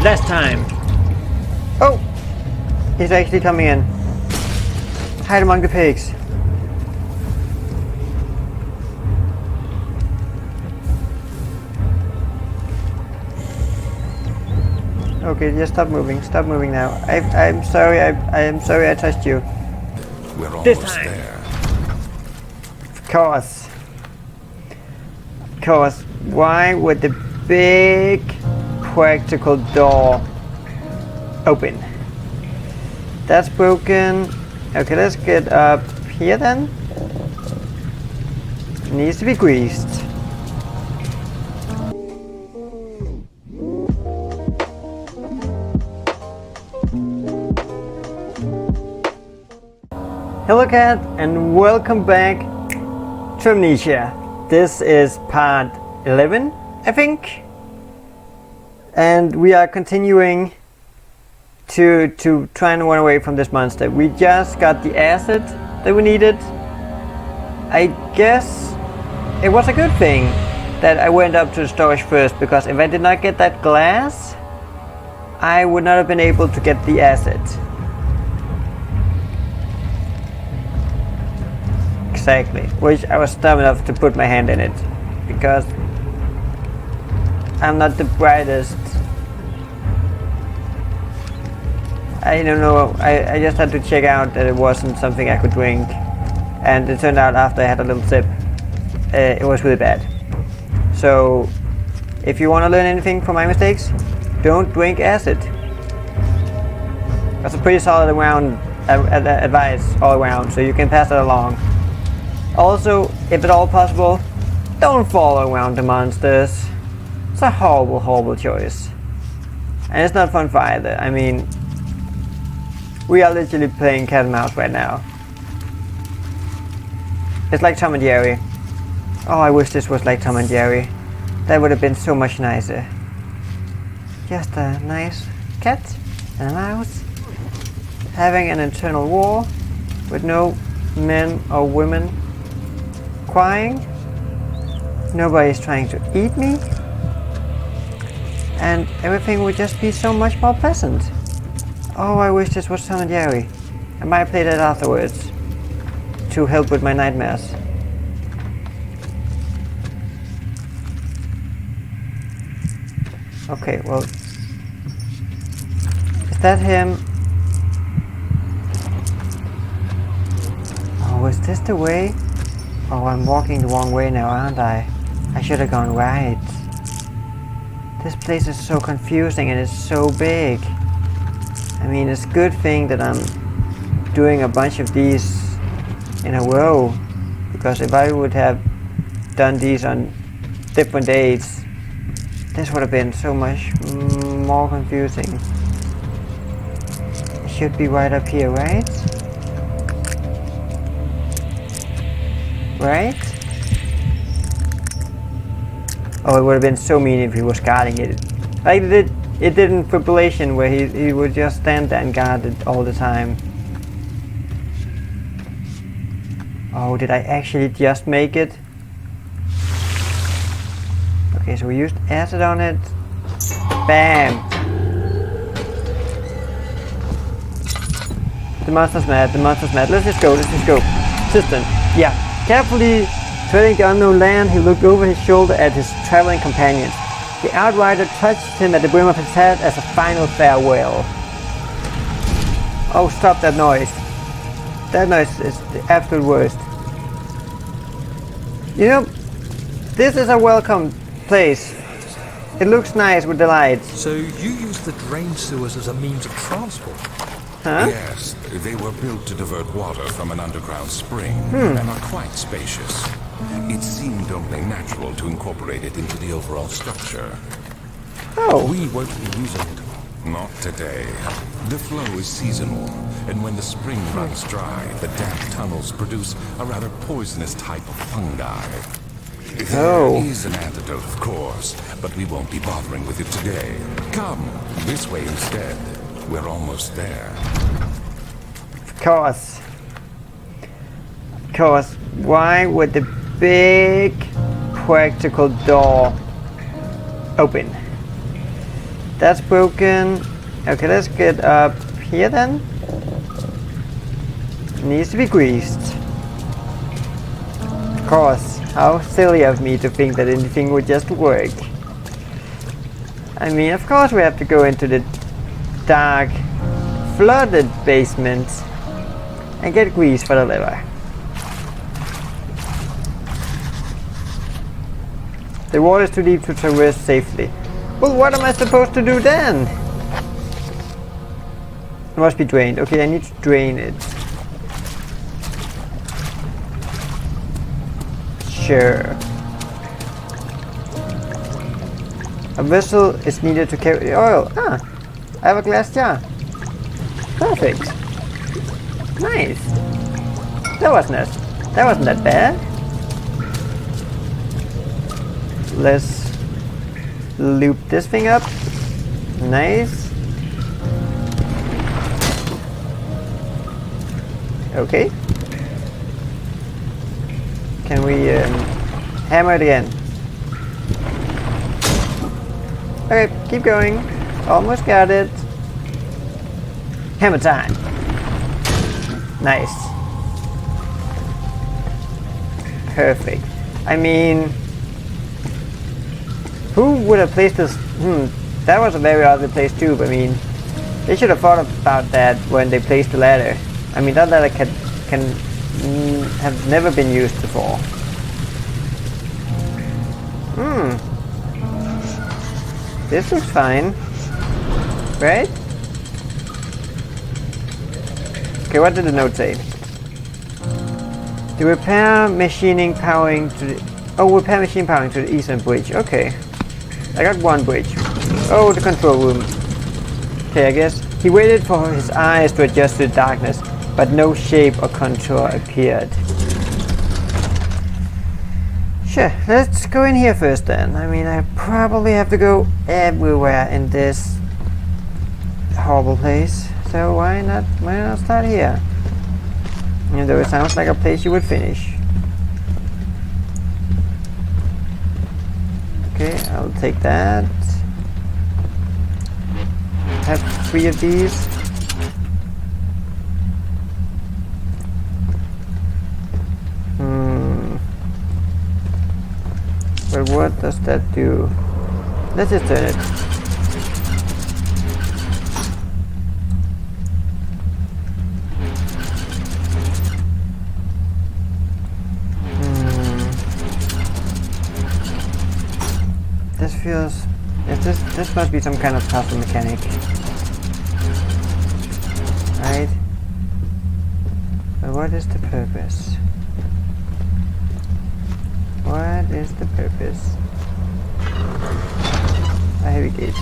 Last time. Oh! He's actually coming in. Hide among the pigs. Okay, just stop moving. Stop moving now. I'm sorry. I'm sorry I touched you. We're almost there. Of course. Of course. Why would the big practical door open? That's broken. Okay, let's get up here then. Needs to be greased. Hello cat and welcome back to Amnesia. This is part 11, I think. And we are continuing to try and run away from this monster. We just got the acid that we needed. I guess it was a good thing that I went up to the storage first, because if I did not get that glass, I would not have been able to get the acid. Exactly, which I was dumb enough to put my hand in it, because I'm not the brightest. I don't know, I just had to check out that it wasn't something I could drink, and it turned out after I had a little sip, it was really bad. So, if you want to learn anything from my mistakes, don't drink acid. That's a pretty solid advice all around, so you can pass it along. Also, if at all possible, don't follow around the monsters. It's a horrible, horrible choice. And it's not fun for either. I mean, we are literally playing cat and mouse right now. It's like Tom and Jerry. Oh, I wish this was like Tom and Jerry. That would have been so much nicer. Just a nice cat and a mouse having an eternal war with no men or women crying. Nobody's trying to eat me. And everything would just be so much more pleasant. Oh, I wish this was Tom and Jerry. I might play that afterwards to help with my nightmares. Okay, well, is that him? Oh, is this the way? Oh, I'm walking the wrong way now, aren't I? I should have gone right. This place is so confusing and it's so big. I mean, it's a good thing that I'm doing a bunch of these in a row, because if I would have done these on different days, this would have been so much more confusing. It should be right up here, right? Right? Oh, it would have been so mean if he was guarding it. Like it did in Fibrillation, where he would just stand there and guard it all the time. Oh, did I actually just make it? Okay, so we used acid on it. Bam! The monster's mad, the monster's mad. Let's just go, let's just go. System. Yeah. Carefully treading the unknown land, he looked over his shoulder at his traveling companions. The outrider touched him at the brim of his head as a final farewell. Oh, stop that noise. That noise is the absolute worst. You know, this is a welcome place. It looks nice with the lights. So you use the drain sewers as a means of transport? Huh? Yes, they were built to divert water from an underground spring and are quite spacious. It seemed only natural to incorporate it into the overall structure. Oh. We won't be using it. Not today. The flow is seasonal, and when the spring runs dry, the damp tunnels produce a rather poisonous type of fungi. There is an antidote, of course, but we won't be bothering with it today. Come, this way instead. We're almost there. Of course. Of course. Why would the big practical door open? That's broken. Okay, let's get up here then. Needs to be greased. Of course, how silly of me to think that anything would just work. I mean, of course we have to go into the dark, flooded basement and get grease for the lever. The water is too deep to traverse safely. Well, what am I supposed to do then? It must be drained. Okay, I need to drain it. Sure. A vessel is needed to carry the oil. Ah, I have a glass jar. Perfect. Nice. That wasn't that bad. Let's loop this thing up. Nice. Okay. Can we hammer it again? Okay, keep going. Almost got it. Hammer time. Nice. Perfect. I mean, who would have placed this? That was a very ugly place too. I mean, they should have thought about that when they placed the ladder. I mean, that ladder can have never been used before. This looks fine, right? Okay, what did the note say? The repair machining powering to the... repair machine powering to the eastern bridge. Okay. I got one bridge. Oh, the control room. Okay, I guess. He waited for his eyes to adjust to the darkness, but no shape or contour appeared. Sure, let's go in here first then. I mean, I probably have to go everywhere in this horrible place. So why not start here? Even though it sounds like a place you would finish. Okay, I'll take that. Have 3 of these. But what does that do? Let's just turn it. This feels... This must be some kind of puzzle mechanic. Right? But what is the purpose? What is the purpose? A heavy gate.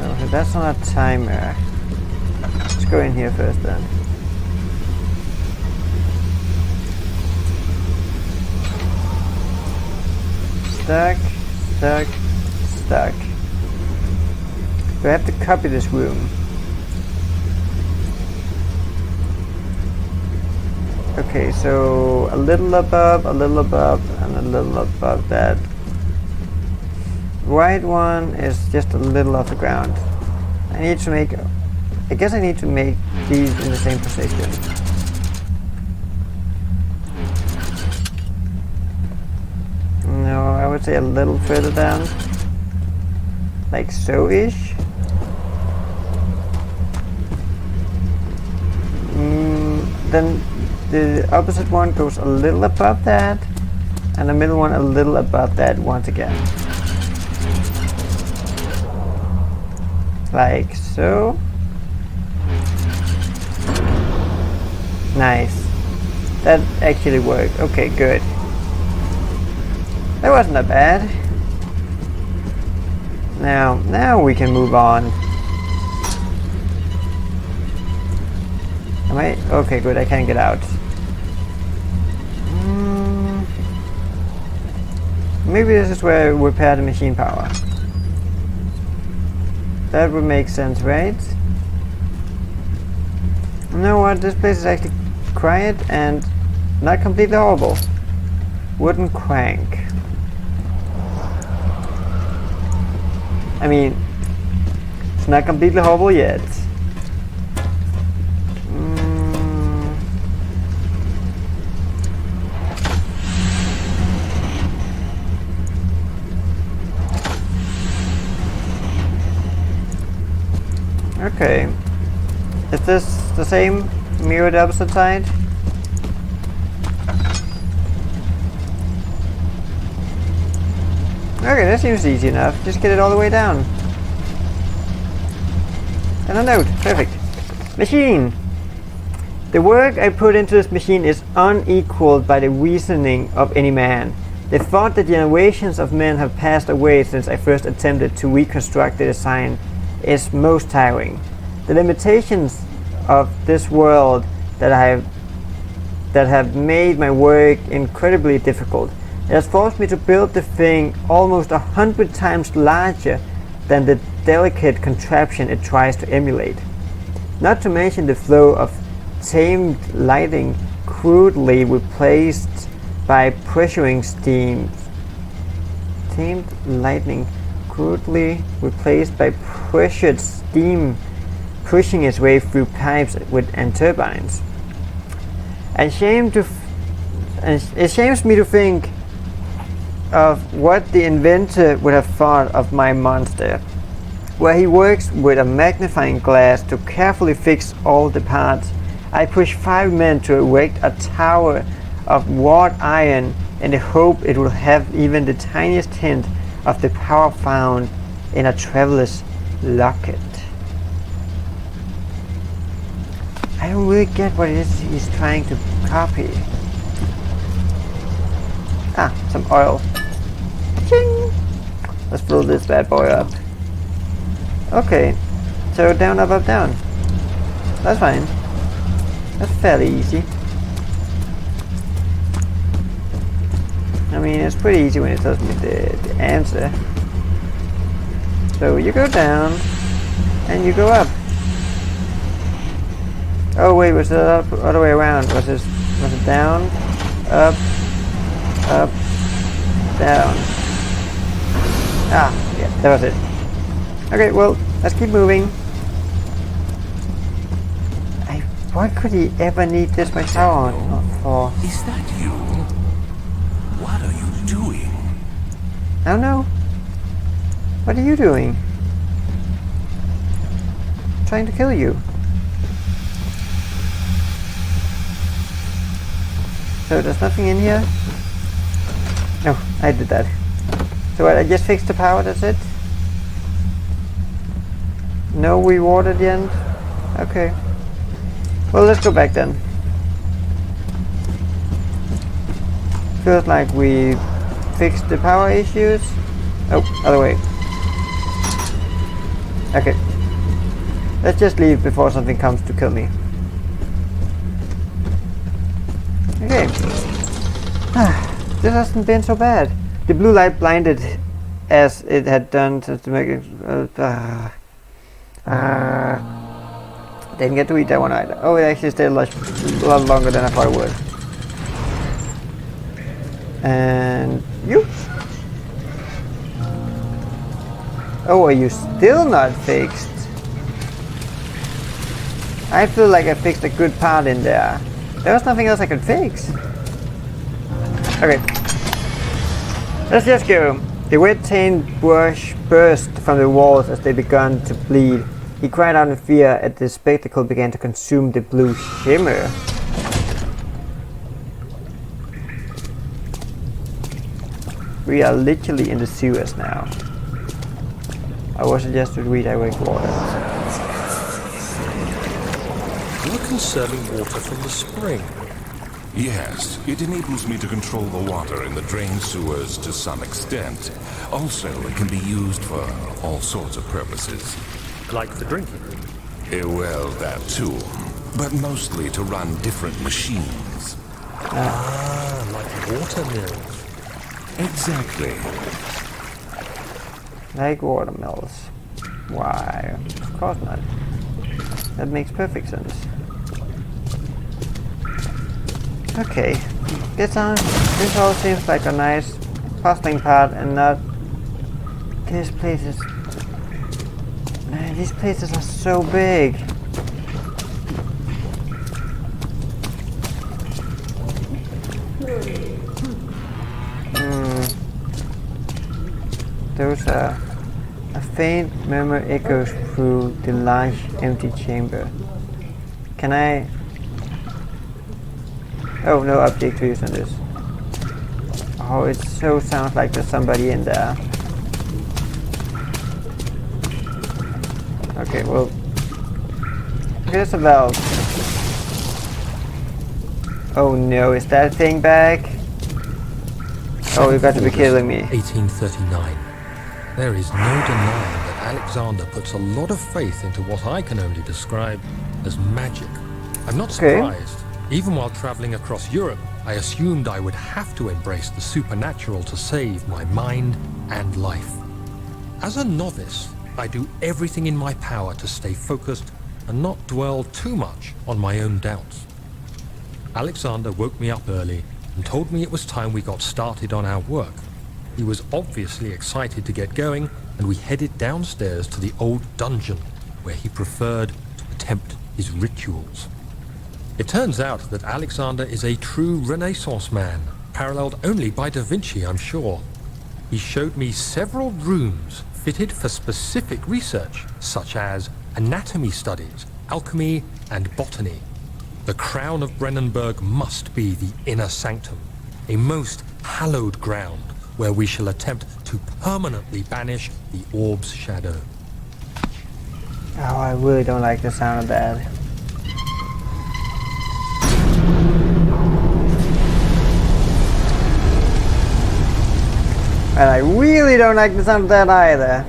Oh, so that's not a timer. Let's go in here first then. Stuck, stuck, stuck. Do I have to copy this room? Okay, so a little above, and a little above that. Right one is just a little off the ground. I guess I need to make these in the same position. No, I would say a little further down. Like so-ish. Then the opposite one goes a little above that, and the middle one a little above that once again. Like so. Nice. That actually worked. Okay, good. That wasn't that bad. Now we can move on. Am I? Okay, good. I can't get out. Maybe this is where I repair the machine power. That would make sense, right? You know what? This place is actually quiet and not completely horrible. Wooden crank. I mean, it's not completely horrible yet. Okay. Is this the same mirror the opposite side? Okay, that seems easy enough. Just get it all the way down. And a note. Perfect. Machine! The work I put into this machine is unequaled by the reasoning of any man. The thought that generations of men have passed away since I first attempted to reconstruct the design is most tiring. The limitations of this world that have made my work incredibly difficult. It has forced me to build the thing almost 100 times larger than the delicate contraption it tries to emulate. Not to mention the flow of tamed lighting crudely replaced by pressuring steam. Tamed lighting crudely replaced by pressured steam pushing its way through pipes and turbines. It shames me to think of what the inventor would have thought of my monster, where he works with a magnifying glass to carefully fix all the parts. I push 5 men to erect a tower of wrought iron in the hope it will have even the tiniest hint of the power found in a traveler's locket. I don't really get what it is he's trying to copy. Ah, some oil. Ching! Let's fill this bad boy up. Okay, so down, up, up, down. That's fine. That's fairly easy. I mean, it's pretty easy when it tells me the answer. So you go down, and you go up. Oh wait, was it up, other way around? Was it down, up, up, down? Ah, yeah, that was it. Okay, well, let's keep moving. Why could he ever need this much power on for? Is that you? What are you doing? I don't know. What are you doing? Trying to kill you. So there's nothing in here? No, I did that. So what, I just fixed the power, that's it? No reward at the end? Okay. Well, let's go back then. Feels like we fixed the power issues. Oh, other way. Okay. Let's just leave before something comes to kill me. Okay. This hasn't been so bad. The blue light blinded as it had done to make it... didn't get to eat that one either. Oh, it actually stayed a lot longer than I thought it would. And you? Oh, are you still not fixed? I feel like I fixed a good part in there. There was nothing else I could fix. Okay. Let's just go. The red taint brush burst from the walls as they began to bleed. He cried out in fear as the spectacle began to consume the blue shimmer. We are literally in the sewers now. I was suggested to redirect water. You're conserving water from the spring. Yes, it enables me to control the water in the drain sewers to some extent. Also, it can be used for all sorts of purposes. Like for drinking? Well, that too. But mostly to run different machines. Ah, like water mills. Exactly. Like watermills. Why? Of course not. That makes perfect sense. Okay. This all seems like a nice puzzling part and not... This place is Man, these places are so big. Those are a faint murmur echoes through the large empty chamber. Can I? Oh, no object to use on this. Oh, it so sounds like there's somebody in there. Okay, well, here's a valve. Oh no, is that thing back? Oh, you got to be kidding me. 1839. There is no denying that Alexander puts a lot of faith into what I can only describe as magic. I'm not surprised. Even while traveling across Europe, I assumed I would have to embrace the supernatural to save my mind and life. As a novice, I do everything in my power to stay focused and not dwell too much on my own doubts. Alexander woke me up early and told me it was time we got started on our work. He was obviously excited to get going, and we headed downstairs to the old dungeon where he preferred to attempt his rituals. It turns out that Alexander is a true Renaissance man, paralleled only by Da Vinci, I'm sure. He showed me several rooms fitted for specific research, such as anatomy studies, alchemy, and botany. The crown of Brennenburg must be the inner sanctum, a most hallowed ground where we shall attempt to permanently banish the orb's shadow. Oh, I really don't like the sound of that. And I really don't like the sound of that either.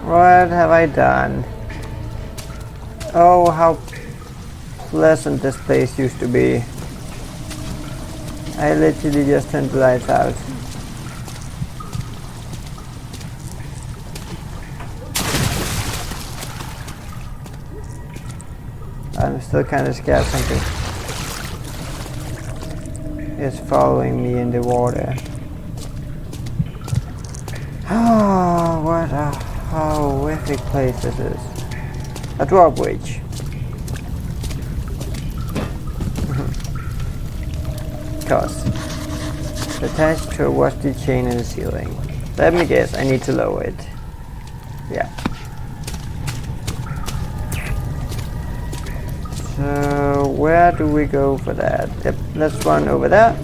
What have I done? Oh, how pleasant this place used to be. I literally just turned the lights out. I'm still kind of scared something is following me in the water. Oh, what a horrific place this is. A drawbridge. Cause attached to a rusty chain in the ceiling. Let me guess, I need to lower it. Yeah. So where do we go for that? Yep, let's run over there.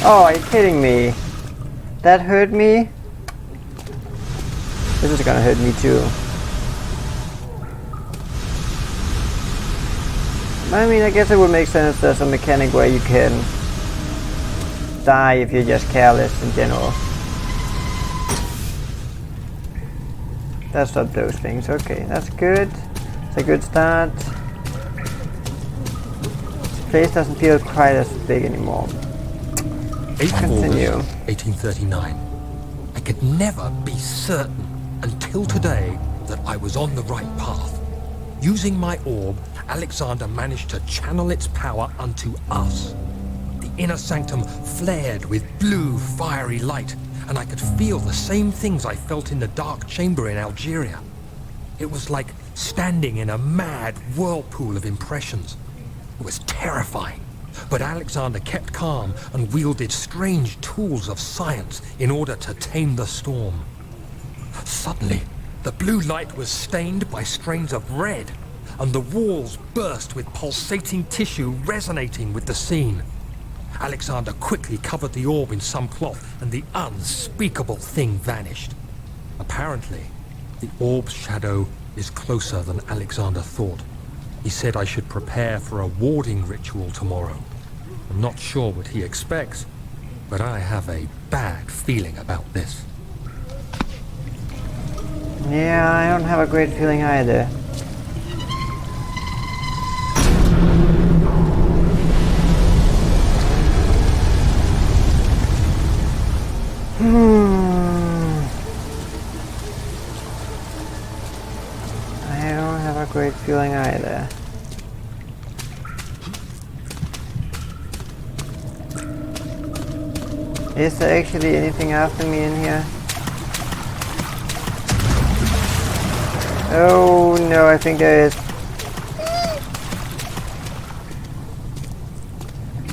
Oh, are you kidding me? That hurt me? This is gonna hurt me too. I mean, I guess it would make sense there's a mechanic where you can die if you're just careless in general. That's not those things. Okay, that's good. It's a good start. This place doesn't feel quite as big anymore. 8th Continue. August, 1839. I could never be certain until today that I was on the right path. Using my orb, Alexander managed to channel its power unto us. The inner sanctum flared with blue, fiery light, and I could feel the same things I felt in the dark chamber in Algeria. It was like standing in a mad whirlpool of impressions. It was terrifying, but Alexander kept calm and wielded strange tools of science in order to tame the storm. Suddenly, the blue light was stained by strains of red, and the walls burst with pulsating tissue resonating with the scene. Alexander quickly covered the orb in some cloth, and the unspeakable thing vanished. Apparently, the orb's shadow is closer than Alexander thought. He said I should prepare for a warding ritual tomorrow. I'm not sure what he expects, but I have a bad feeling about this. Yeah, I don't have a great feeling either. I don't have a great feeling either. Is there actually anything after me in here? Oh no, I think there is.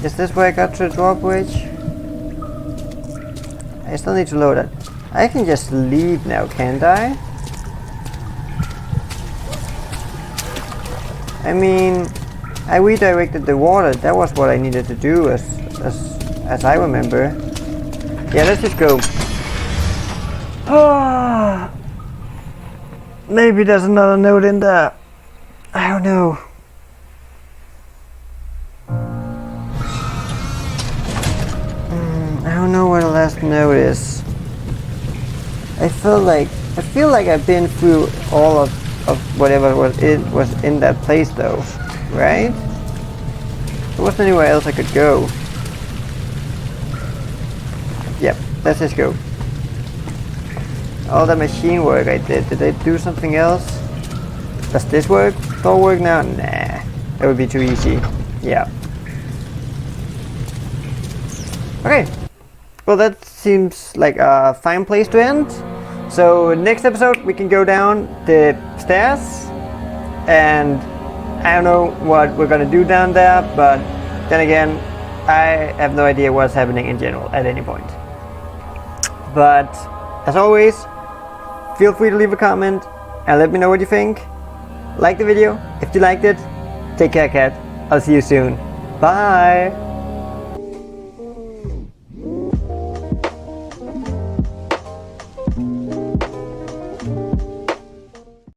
Is this where I got to the drawbridge? I still need to load it. I can just leave now, can't I? I mean, I redirected the water. That was what I needed to do, as I remember. Yeah, let's just go. Ah, maybe there's another note in there. I don't know. I don't know where the last note is. I feel like I've been through all of whatever was in that place though, right? There wasn't anywhere else I could go. Yep, let's just go. All the machine work I did I do something else? Does this work? Don't work now? Nah, that would be too easy. Yeah. Okay. Well, that seems like a fine place to end. So next episode we can go down the stairs, and I don't know what we're gonna do down there, but then again, I have no idea what's happening in general at any point. But as always, feel free to leave a comment and let me know what you think. Like the video if you liked it. Take care, cat. I'll see you soon. Bye.